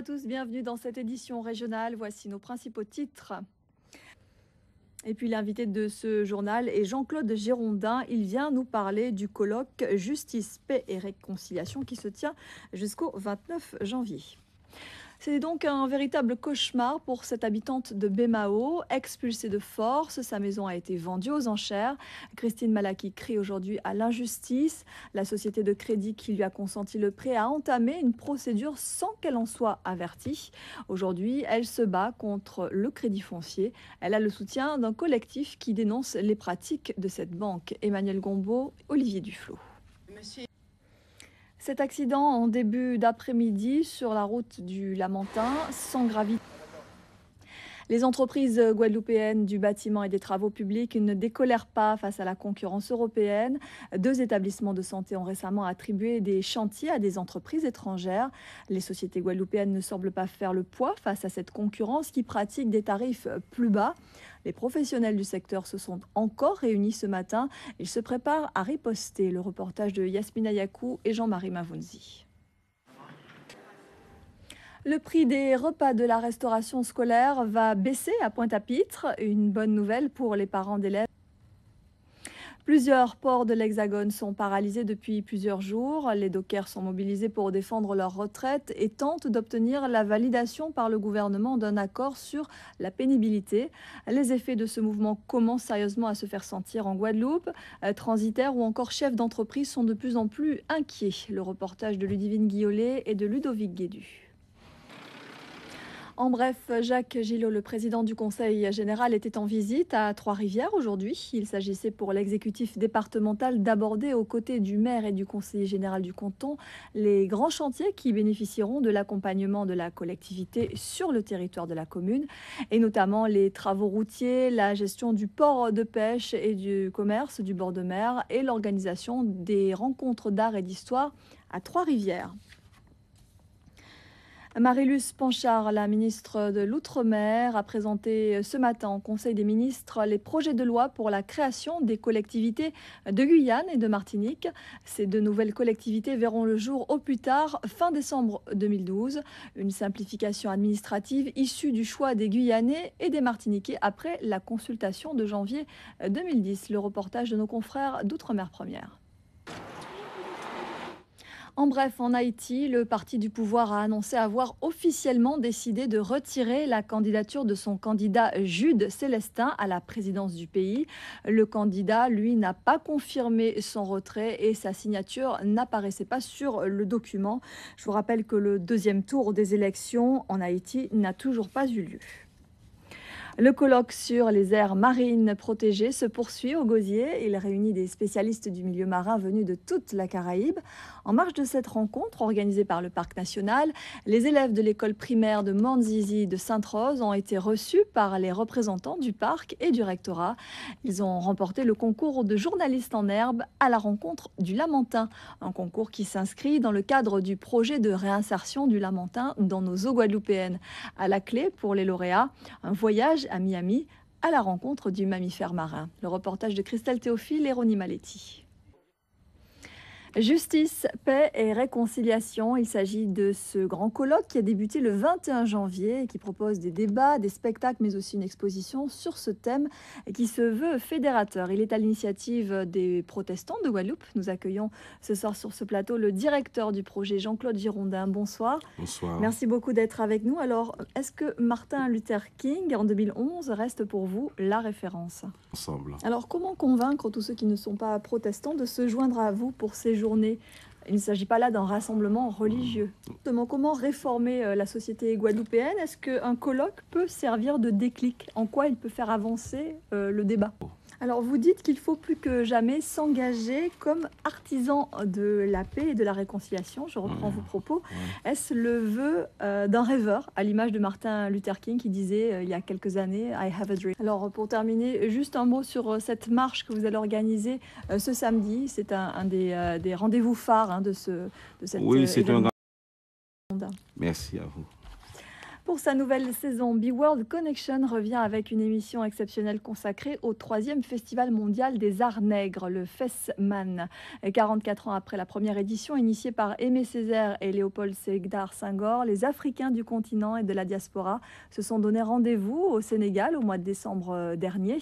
à tous, bienvenue dans cette édition régionale. Voici nos principaux titres. Et puis l'invité de ce journal est Jean-Claude Girondin. Il vient nous parler du colloque Justice, Paix et Réconciliation qui se tient jusqu'au 29 janvier. C'est donc un véritable cauchemar pour cette habitante de Baie-Mahault, expulsée de force. Sa maison a été vendue aux enchères. Christine Malaki crie aujourd'hui à l'injustice. La société de crédit qui lui a consenti le prêt a entamé une procédure sans qu'elle en soit avertie. Aujourd'hui, elle se bat contre le crédit foncier. Elle a le soutien d'un collectif qui dénonce les pratiques de cette banque. Emmanuel Gombaud, Olivier Duflot. Cet accident en début d'après-midi sur la route du Lamentin, sans gravité. Les entreprises guadeloupéennes du bâtiment et des travaux publics ne décolèrent pas face à la concurrence européenne. 2 établissements de santé ont récemment attribué des chantiers à des entreprises étrangères. Les sociétés guadeloupéennes ne semblent pas faire le poids face à cette concurrence qui pratique des tarifs plus bas. Les professionnels du secteur se sont encore réunis ce matin. Ils se préparent à riposter. Le reportage de Yasmina Yakou et Jean-Marie Mavounzi. Le prix des repas de la restauration scolaire va baisser à Pointe-à-Pitre. Une bonne nouvelle pour les parents d'élèves. Plusieurs ports de l'Hexagone sont paralysés depuis plusieurs jours. Les dockers sont mobilisés pour défendre leur retraite et tentent d'obtenir la validation par le gouvernement d'un accord sur la pénibilité. Les effets de ce mouvement commencent sérieusement à se faire sentir en Guadeloupe. Transitaires ou encore chefs d'entreprise sont de plus en plus inquiets. Le reportage de Ludivine Guillolet et de Ludovic Guédu. En bref, Jacques Gillot, le président du Conseil général, était en visite à Trois-Rivières aujourd'hui. Il s'agissait pour l'exécutif départemental d'aborder aux côtés du maire et du conseiller général du canton les grands chantiers qui bénéficieront de l'accompagnement de la collectivité sur le territoire de la commune, et notamment les travaux routiers, la gestion du port de pêche et du commerce du bord de mer et l'organisation des rencontres d'art et d'histoire à Trois-Rivières. Marie-Luce Panchard, la ministre de l'Outre-mer, a présenté ce matin au Conseil des ministres les projets de loi pour la création des collectivités de Guyane et de Martinique. Ces 2 nouvelles collectivités verront le jour au plus tard fin décembre 2012. Une simplification administrative issue du choix des Guyanais et des Martiniquais après la consultation de janvier 2010. Le reportage de nos confrères d'Outre-mer Première. En bref, en Haïti, le parti du pouvoir a annoncé avoir officiellement décidé de retirer la candidature de son candidat Jude Célestin à la présidence du pays. Le candidat, lui, n'a pas confirmé son retrait et sa signature n'apparaissait pas sur le document. Je vous rappelle que le 2e tour des élections en Haïti n'a toujours pas eu lieu. Le colloque sur les aires marines protégées se poursuit au Gosier. Il réunit des spécialistes du milieu marin venus de toute la Caraïbe. En marge de cette rencontre organisée par le Parc national, les élèves de l'école primaire de Morne-Zizi de Sainte-Rose ont été reçus par les représentants du parc et du rectorat. Ils ont remporté le concours de journalistes en herbe à la rencontre du Lamentin, un concours qui s'inscrit dans le cadre du projet de réinsertion du Lamentin dans nos eaux guadeloupéennes. À la clé pour les lauréats, un voyage à Miami à la rencontre du mammifère marin. Le reportage de Christelle Théophile et Ronnie Maletti. Justice, paix et réconciliation. Il s'agit de ce grand colloque qui a débuté le 21 janvier et qui propose des débats, des spectacles, mais aussi une exposition sur ce thème et qui se veut fédérateur. Il est à l'initiative des protestants de Guadeloupe. Nous accueillons ce soir sur ce plateau le directeur du projet, Jean-Claude Girondin. Bonsoir. Bonsoir. Merci beaucoup d'être avec nous. Alors, est-ce que Martin Luther King, en 2011, reste pour vous la référence? Ensemble. Alors, comment convaincre tous ceux qui ne sont pas protestants de se joindre à vous pour ces journées? Il ne s'agit pas là d'un rassemblement religieux. Comment réformer la société guadeloupéenne? Est-ce qu'un colloque peut servir de déclic? En quoi il peut faire avancer le débat? Alors, vous dites qu'il faut plus que jamais s'engager comme artisan de la paix et de la réconciliation. Je reprends vos propos. Est-ce le vœu d'un rêveur, à l'image de Martin Luther King qui disait il y a quelques années « I have a dream ». Alors, pour terminer, juste un mot sur cette marche que vous allez organiser ce samedi. C'est un des rendez-vous phares de cette Oui, c'est événement. Merci à vous. Pour sa nouvelle saison, B-World Connection revient avec une émission exceptionnelle consacrée au 3e Festival mondial des arts nègres, le FESMAN. 44 ans après la première édition, initiée par Aimé Césaire et Léopold Sédar Senghor, les Africains du continent et de la diaspora se sont donné rendez-vous au Sénégal au mois de décembre dernier.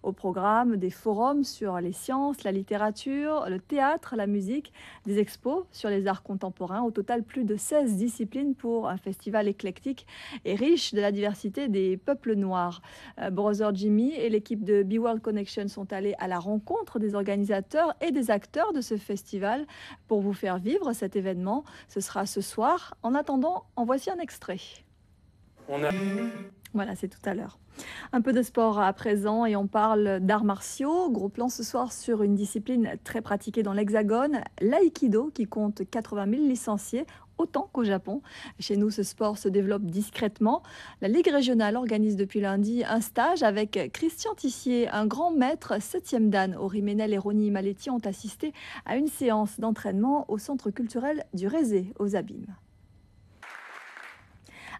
Au programme, des forums sur les sciences, la littérature, le théâtre, la musique, des expos sur les arts contemporains. Au total, plus de 16 disciplines pour un festival éclectique et riche de la diversité des peuples noirs. Brother Jimmy et l'équipe de B-World Connection sont allés à la rencontre des organisateurs et des acteurs de ce festival pour vous faire vivre cet événement. Ce sera ce soir. En attendant, en voici un extrait. Voilà, c'est tout à l'heure. Un peu de sport à présent et on parle d'arts martiaux. Gros plan ce soir sur une discipline très pratiquée dans l'Hexagone, l'aïkido, qui compte 80 000 licenciés, autant qu'au Japon. Chez nous, ce sport se développe discrètement. La Ligue régionale organise depuis lundi un stage avec Christian Tissier, un grand maître 7e dan. Ori Ménel et Ronnie Maletti ont assisté à une séance d'entraînement au centre culturel du Rézé, aux Abîmes.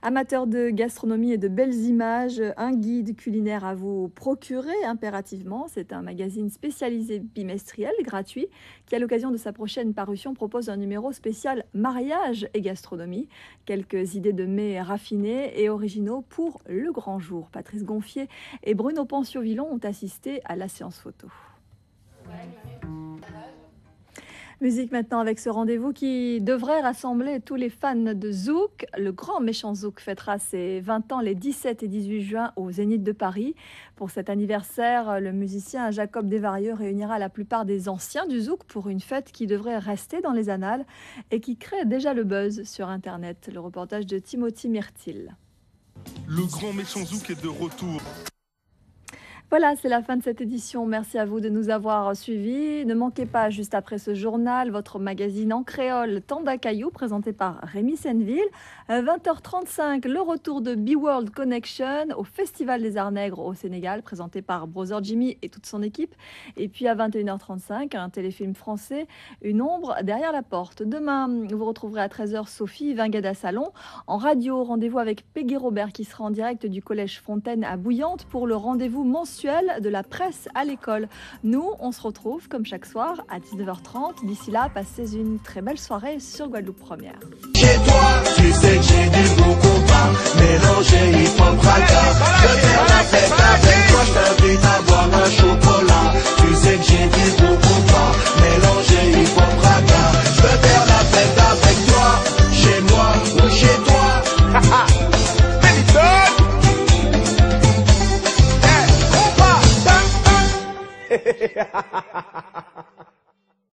Amateurs de gastronomie et de belles images, un guide culinaire à vous procurer impérativement. C'est un magazine spécialisé bimestriel, gratuit, qui à l'occasion de sa prochaine parution propose un numéro spécial mariage et gastronomie. Quelques idées de mets raffinés et originaux pour le grand jour. Patrice Gonfier et Bruno Pencio-Villon ont assisté à la séance photo. Musique maintenant avec ce rendez-vous qui devrait rassembler tous les fans de Zouk. Le grand méchant Zouk fêtera ses 20 ans les 17 et 18 juin au Zénith de Paris. Pour cet anniversaire, le musicien Jacob Desvarieux réunira la plupart des anciens du Zouk pour une fête qui devrait rester dans les annales et qui crée déjà le buzz sur Internet. Le reportage de Timothy Myrtil. Le grand méchant Zouk est de retour. Voilà, c'est la fin de cette édition. Merci à vous de nous avoir suivis. Ne manquez pas, juste après ce journal, votre magazine en créole Tanda Caillou, présenté par Rémi Senneville. 20h35, le retour de B-World Connection au Festival des Arts Nègres au Sénégal, présenté par Brother Jimmy et toute son équipe. Et puis à 21h35, un téléfilm français, Une ombre derrière la porte. Demain, vous retrouverez à 13h Sophie Vingada Salon. En radio, rendez-vous avec Peggy Robert qui sera en direct du Collège Fontaine à Bouillante pour le rendez-vous mensuel de la presse à l'école. Nous, on se retrouve comme chaque soir à 19h30. D'ici là, passez une très belle soirée sur Guadeloupe Première. Chez toi, tu sais que j'ai du bon compas, mélangé hip-hop raga. Je vais faire la fête avec toi, je t'invite à boire un chocolat. Tu sais que j'ai du bon compas, mélangé hip-hop raga. Je veux faire la fête avec toi, chez moi ou chez toi. Ha ha ha ha!